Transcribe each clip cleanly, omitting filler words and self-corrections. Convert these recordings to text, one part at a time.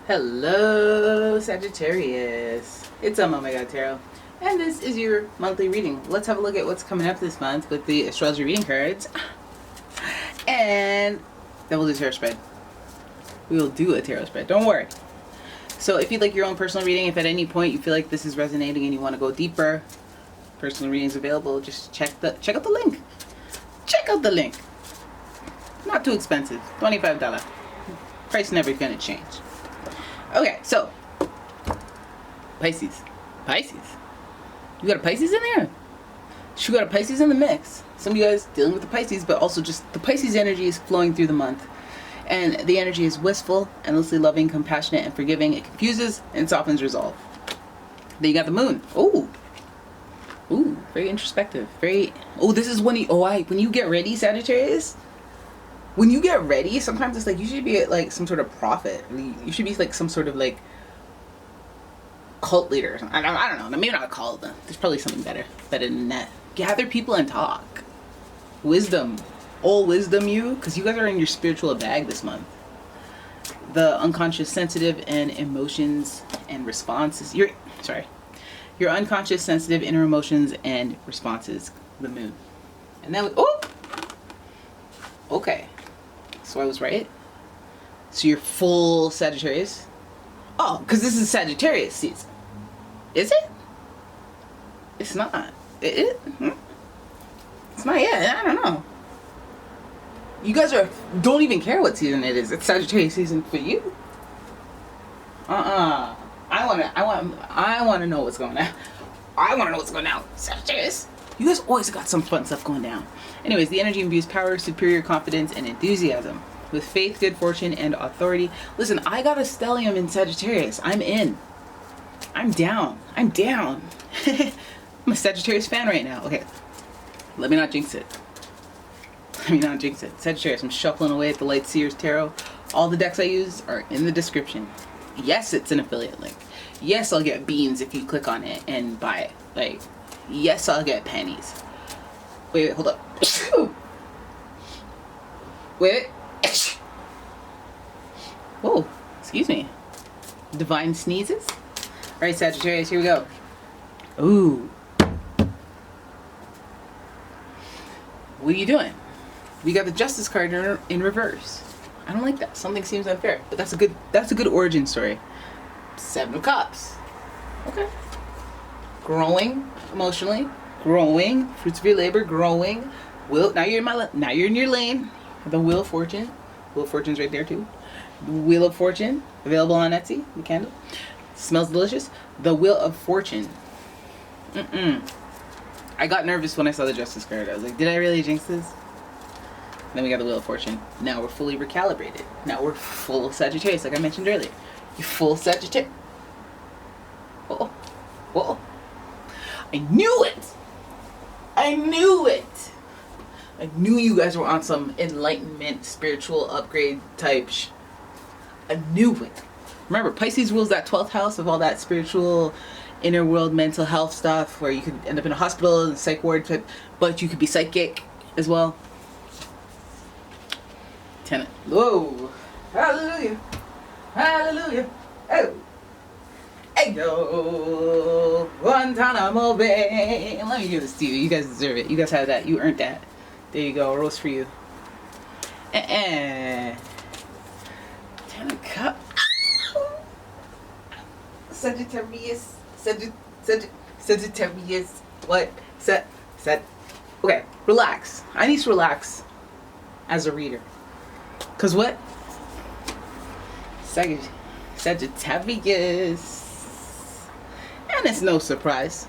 Hello, Sagittarius. It's umomgtarot, and this is your monthly reading. Let's have a look at what's coming up this month with the astrology reading cards, and then we'll do tarot spread. We will do a tarot spread. Don't worry. So if you'd like your own personal reading, if at any point you feel like this is resonating and you want to go deeper, personal readings available. Just check out the link. Check out the link. Not too expensive. $25. Price never gonna change. Okay, so Pisces. You got a Pisces in there? You got a Pisces in the mix. Some of you guys dealing with the Pisces, but also just the Pisces energy is flowing through the month. And the energy is wistful, endlessly loving, compassionate, and forgiving. It confuses and softens resolve. Then you got the moon. Ooh, very introspective. This is when when you get ready, Sagittarius. When you get ready, sometimes it's like you should be like some sort of prophet. You should be like some sort of like cult leader. I don't know. Maybe not a cult. There's probably something better than that. Gather people and talk. Wisdom. All wisdom, because you guys are in your spiritual bag this month. The unconscious, sensitive, and emotions and responses. Your unconscious, sensitive, inner emotions and responses. The moon. And then okay. So I was right. So you're full Sagittarius. Oh, because this is Sagittarius season. Is it? It's not. It's not yet. I don't know. You guys don't even care what season it is. It's Sagittarius season for you. I wanna know what's going on. I wanna know what's going on. Sagittarius. You guys always got some fun stuff going down. Anyways, the energy imbues power, superior confidence, and enthusiasm. With faith, good fortune, and authority. Listen, I got a stellium in Sagittarius. I'm in. I'm down. I'm a Sagittarius fan right now. Okay. Let me not jinx it. Sagittarius, I'm shuffling away at the Light Seers Tarot. All the decks I use are in the description. Yes, it's an affiliate link. Yes, I'll get beans if you click on it and buy it. Yes, I'll get pennies. Wait, hold up. Wait. Whoa, excuse me. Divine sneezes. All right, Sagittarius, here we go. Ooh. What are you doing? We got the Justice card in reverse. I don't like that. Something seems unfair, but that's a good origin story. 7 of Cups. Okay. Growing emotionally, growing fruits of your labor, growing. Now you're in your lane. The Wheel of Fortune. Wheel of Fortune's right there too. The Wheel of Fortune available on Etsy. The candle smells delicious. The Wheel of Fortune. I got nervous when I saw the Justice card. I was like, did I really jinx this? Then we got the Wheel of Fortune. Now we're fully recalibrated. Now we're full of Sagittarius, like I mentioned earlier. You're full Sagittarius. Oh. I knew it! I knew you guys were on some enlightenment, spiritual upgrade type I knew it. Remember, Pisces rules that 12th house of all that spiritual, inner world, mental health stuff, where you could end up in a hospital, and psych ward type, but you could be psychic as well. Tenant. Whoa. Hallelujah. Hallelujah. Oh. Hey yo. Guantanamo Bay. Let me give this to you. You guys deserve it. You guys have that. You earned that. There you go. A rose for you. Ten of Cups. Sagittarius. Sagittarius. What? Set. Okay. Relax. I need to relax as a reader. Cause what? Sagittarius. And it's no surprise.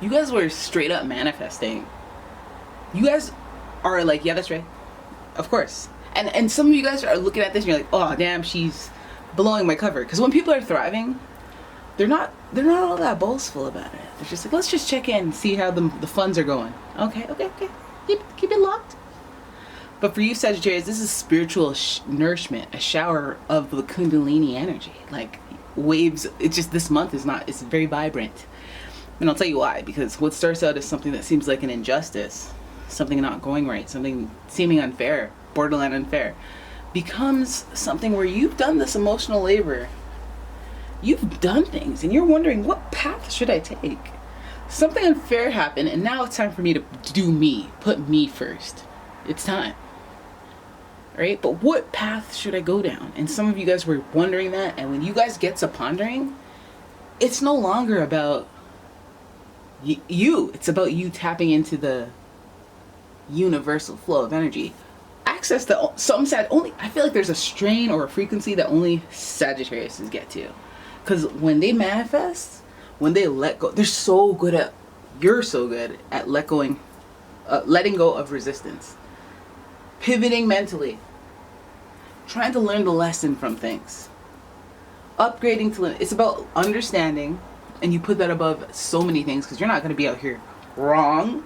You guys were straight up manifesting. You guys are like, yeah, that's right. Of course. And some of you guys are looking at this and you're like, oh damn, she's blowing my cover. Because when people are thriving, they're not all that boastful about it. They're just like, let's just check in and see how the funds are going. Okay. Keep it locked. But for you, Sagittarius, this is spiritual nourishment, a shower of the Kundalini energy. Like waves, it's just this month it's very vibrant. And I'll tell you why, because what starts out as something that seems like an injustice, something not going right, something seeming unfair, borderline unfair, becomes something where you've done this emotional labor You've done things and you're wondering, what path should I take? Something unfair happened, and now it's time for me to do me. Put me first. It's time. Right? But what path should I go down? And some of you guys were wondering that, and when you guys get to pondering, it's no longer about you. It's about you tapping into the universal flow of energy. Access to something sad. Only, I feel like there's a strain or a frequency that only Sagittariuses get to. Because when they manifest, when they let go, you're so good at letting go of resistance. Pivoting mentally. Trying to learn the lesson from things. Upgrading to, it's about understanding, and you put that above so many things because you're not going to be out here wrong.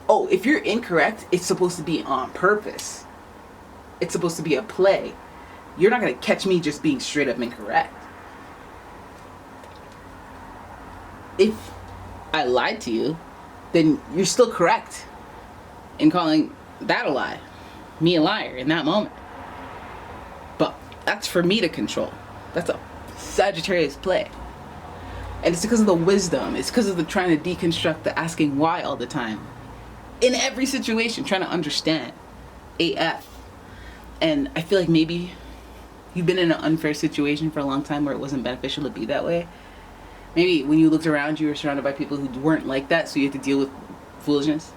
Oh, if you're incorrect, it's supposed to be on purpose. It's supposed to be a play. You're not going to catch me just being straight up incorrect. If I lied to you, then you're still correct in calling that a lie. Me a liar in that moment. But that's for me to control. That's a Sagittarius play. And it's because of the wisdom. It's because of the trying to deconstruct the asking why all the time. In every situation, trying to understand. AF. And I feel like maybe you've been in an unfair situation for a long time where it wasn't beneficial to be that way. Maybe when you looked around, you were surrounded by people who weren't like that, so you had to deal with foolishness,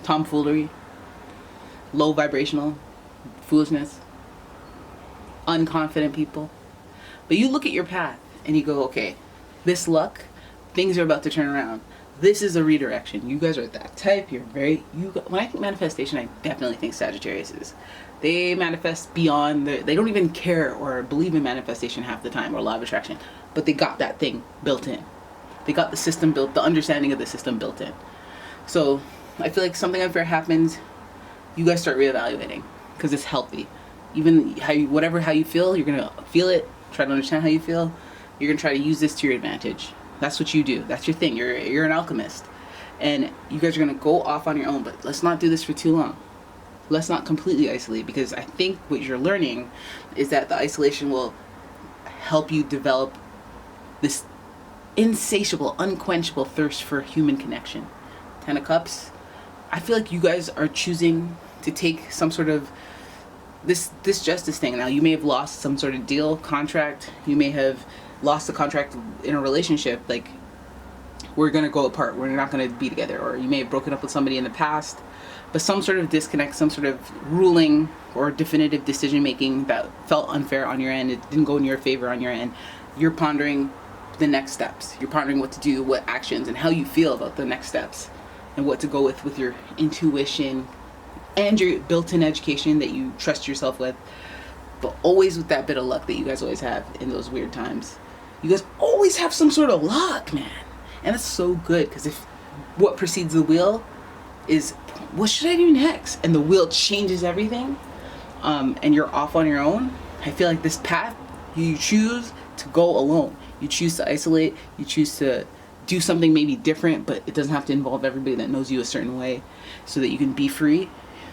tomfoolery, low vibrational foolishness, unconfident people. But you look at your path and you go, okay, this luck, things are about to turn around. This is a redirection. You guys are that type. When I think manifestation, I definitely think Sagittarius is. They manifest beyond they don't even care or believe in manifestation half the time or law of attraction, but they got that thing built in. They got the system built, the understanding of the system built in. So I feel like something unfair happens, you guys start reevaluating because it's healthy. Even how you feel, you're gonna feel it. Try to understand how you feel. You're gonna try to use this to your advantage. That's what you do. That's your thing. You're an alchemist, and you guys are gonna go off on your own. But let's not do this for too long. Let's not completely isolate, because I think what you're learning is that the isolation will help you develop this insatiable, unquenchable thirst for human connection. 10 of Cups. I feel like you guys are choosing to take some sort of this justice thing. Now, you may have lost some sort of deal, contract. You may have lost a contract in a relationship. Like, we're going to go apart. We're not going to be together. Or you may have broken up with somebody in the past. But some sort of disconnect, some sort of ruling or definitive decision making that felt unfair on your end. It didn't go in your favor on your end. You're pondering the next steps. You're pondering what to do, what actions, and how you feel about the next steps. And what to go with your intuition and your built-in education that you trust yourself with. But always with that bit of luck that you guys always have in those weird times. You guys always have some sort of luck, man. And it's so good, because if what precedes the wheel is, what should I do next? And the wheel changes everything, and you're off on your own. I feel like this path, you choose to go alone. You choose to isolate. You choose to do something maybe different, but it doesn't have to involve everybody that knows you a certain way, so that you can be free,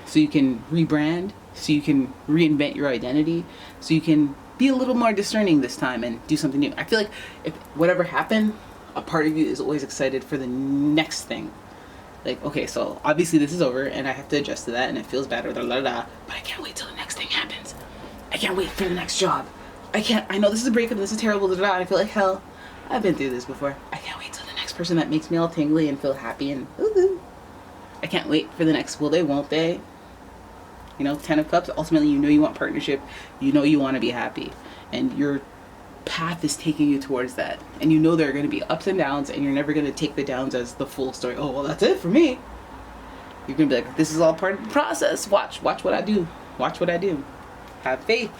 so you can rebrand, so you can reinvent your identity, so you can be a little more discerning this time and do something new. I feel like if whatever happened, a part of you is always excited for the next thing. Like, okay, so obviously this is over and I have to adjust to that and it feels bad or but I can't wait till the next thing happens. I can't wait for the next job. I know this is a breakup, this is terrible, and I feel like hell. I've been through this before. I can't wait till the next person that makes me all tingly and feel happy and woohoo. I can't wait for the next will they, won't they. You know, 10 of Cups, ultimately you know you want partnership, you know you want to be happy, and your path is taking you towards that. And you know there are going to be ups and downs, and you're never going to take the downs as the full story. Oh, well, that's it for me. You're going to be like, this is all part of the process. Watch what I do. Watch what I do. Have faith.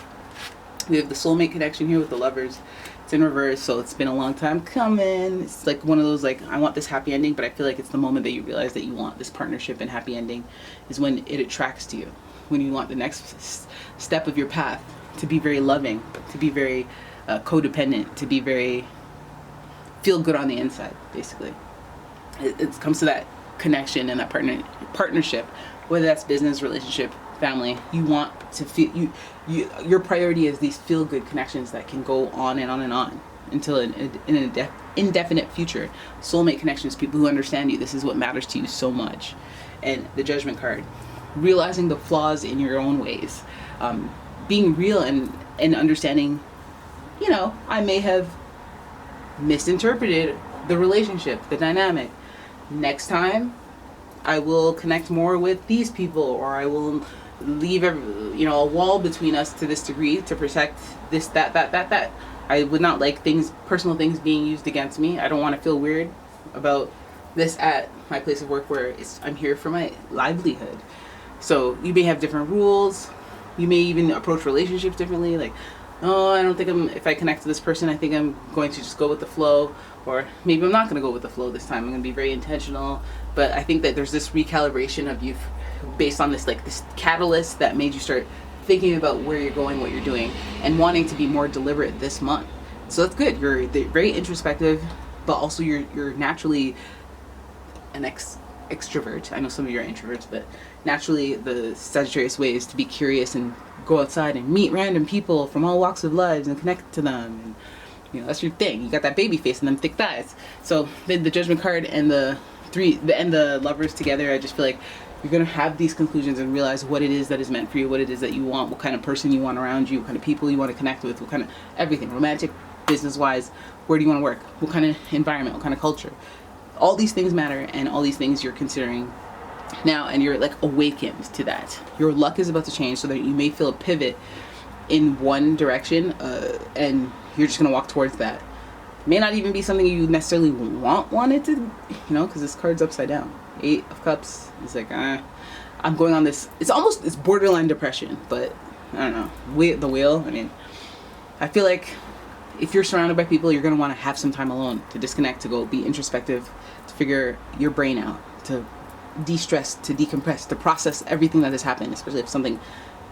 We have the soulmate connection here with the Lovers. It's in reverse, so it's been a long time coming. It's like one of those, like, I want this happy ending, but I feel like it's the moment that you realize that you want this partnership and happy ending is when it attracts to you. When you want the next step of your path to be very loving, to be very codependent, to be very feel good on the inside, basically. It comes to that connection and that partnership, whether that's business, relationship, family. You want to feel your priority is these feel good connections that can go on and on and on until an indefinite future. Soulmate connections, people who understand you. This is what matters to you so much. And the Judgment card, realizing the flaws in your own ways, being real and understanding, you know, I may have misinterpreted the relationship, the dynamic. Next time I will connect more with these people, or I will leave a wall between us to this degree to protect this, that. I would not like personal things being used against me. I don't want to feel weird about this at my place of work where I'm here for my livelihood. So you may have different rules. You may even approach relationships differently. Like, oh, I don't think if I connect to this person, I think I'm going to just go with the flow. Or maybe I'm not going to go with the flow this time. I'm going to be very intentional. But I think that there's this recalibration of you based on this catalyst that made you start thinking about where you're going, what you're doing, and wanting to be more deliberate this month. So that's good. You're very introspective, but also you're naturally an extrovert. I know some of you are introverts, but naturally the Sagittarius way is to be curious and go outside and meet random people from all walks of lives and connect to them. And, you know, that's your thing. You got that baby face and them thick thighs. So then the Judgment card and the Lovers together, I just feel like you're going to have these conclusions and realize what it is that is meant for you, what it is that you want, what kind of person you want around you, what kind of people you want to connect with, what kind of everything, romantic, business-wise, where do you want to work, what kind of environment, what kind of culture. All these things matter, and all these things you're considering now, and you're like awakened to that. Your luck is about to change so that you may feel a pivot in one direction, and you're just going to walk towards that. May not even be something you necessarily want it to, you know, because this card's upside down. 8 of Cups is like, I'm going on this, it's borderline depression, but I don't know, the wheel, I mean, I feel like if you're surrounded by people, you're going to want to have some time alone, to disconnect, to go be introspective, to figure your brain out, to de-stress, to decompress, to process everything that has happened, especially if something,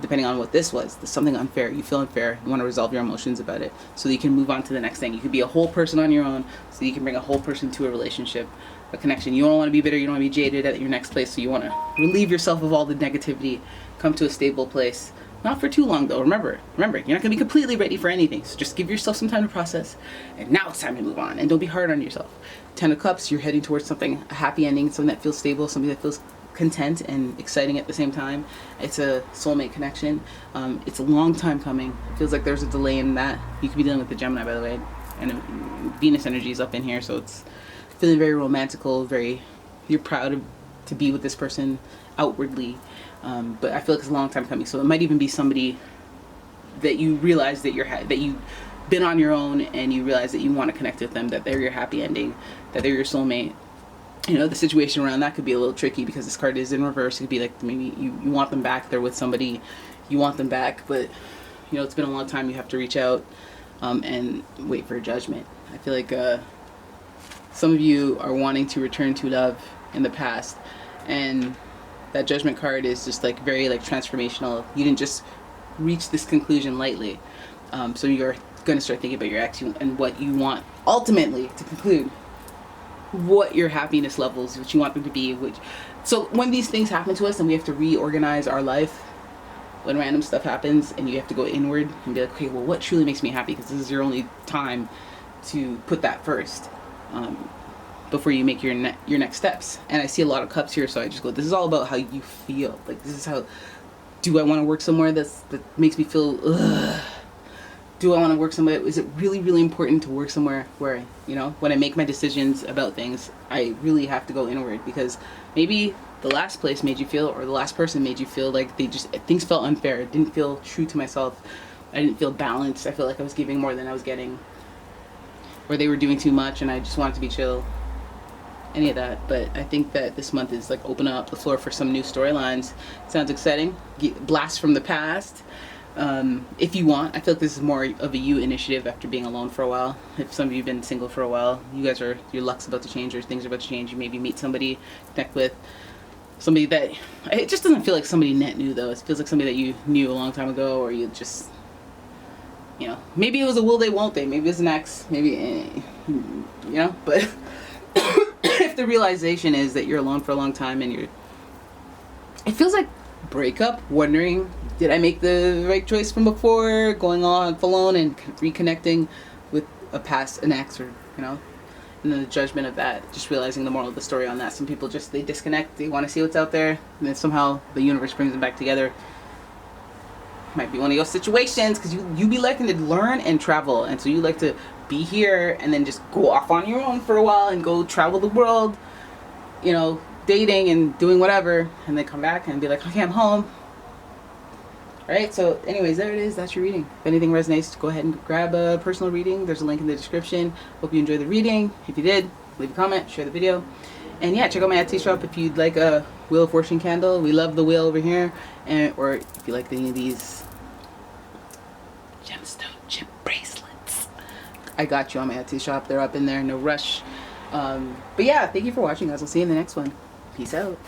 depending on what this was, something unfair, you feel unfair, you want to resolve your emotions about it so that you can move on to the next thing. You could be a whole person on your own so you can bring a whole person to a relationship, a connection. You don't want to be bitter, you don't want to be jaded at your next place, so you want to relieve yourself of all the negativity, come to a stable place. Not for too long though. Remember, you're not going to be completely ready for anything, so just give yourself some time to process, and now it's time to move on, and don't be hard on yourself. 10 of Cups, you're heading towards something, a happy ending, something that feels stable, something that feels content and exciting at the same time. It's a soulmate connection. It's a long time coming. It feels like there's a delay in that. You could be dealing with the Gemini, by the way, and Venus energy is up in here, so it's feeling very romantical, you're proud to be with this person outwardly, but I feel like it's a long time coming. So it might even be somebody that you realize that you've been on your own, and you realize that you want to connect with them, that they're your happy ending, that they're your soulmate. You know, the situation around that could be a little tricky because this card is in reverse. It could be like maybe you want them back, they're with somebody, you want them back, but you know, it's been a long time. You have to reach out and wait for a judgment. I feel like some of you are wanting to return to love in the past, and that Judgment card is just like very like transformational. You didn't just reach this conclusion lightly. So you're going to start thinking about your ex and what you want ultimately to conclude, what your happiness levels, what you want them to be. So when these things happen to us and we have to reorganize our life, when random stuff happens and you have to go inward and be like, okay, well, what truly makes me happy? Because this is your only time to put that first before you make your next steps. And I see a lot of cups here, so I just go, this is all about how you feel. Like, this is how, do I want to work somewhere that makes me feel, ugh? Do I want to work somewhere? Is it really, really important to work somewhere where, you know, when I make my decisions about things, I really have to go inward? Because maybe the last place made you feel, or the last person made you feel like things felt unfair. It didn't feel true to myself. I didn't feel balanced. I felt like I was giving more than I was getting. Or they were doing too much and I just wanted to be chill. Any of that. But I think that this month is like opening up the floor for some new storylines. Sounds exciting. Blast from the past. If you want, I feel like this is more of a you initiative after being alone for a while. If some of you have been single for a while, your luck's about to change, or things are about to change. You maybe meet somebody, connect with somebody that, it just doesn't feel like somebody net new though. It feels like somebody that you knew a long time ago, or you just, you know, maybe it was a will they, won't they, maybe it was an ex, maybe, you know, but if the realization is that you're alone for a long time and it feels like breakup, wondering, did I make the right choice from before, going on full on and reconnecting with an ex, or, you know, and then the judgment of that, just realizing the moral of the story on that. Some people just, they disconnect, they want to see what's out there, and then somehow the universe brings them back together. Might be one of your situations, because you be liking to learn and travel, and so you like to be here and then just go off on your own for a while and go travel the world, you know, dating and doing whatever, and then come back and be like, okay, I'm home. Right? So anyways, there it is. That's your reading. If anything resonates, go ahead and grab a personal reading. There's a link in the description. Hope you enjoyed the reading. If you did, leave a comment, share the video. And yeah, check out my Etsy shop if you'd like a Wheel of Fortune candle. We love the wheel over here. Or if you like any of these gemstone chip bracelets, I got you on my Etsy shop. They're up in there. No rush. But yeah, thank you for watching, guys. I'll see you in the next one. Peace out.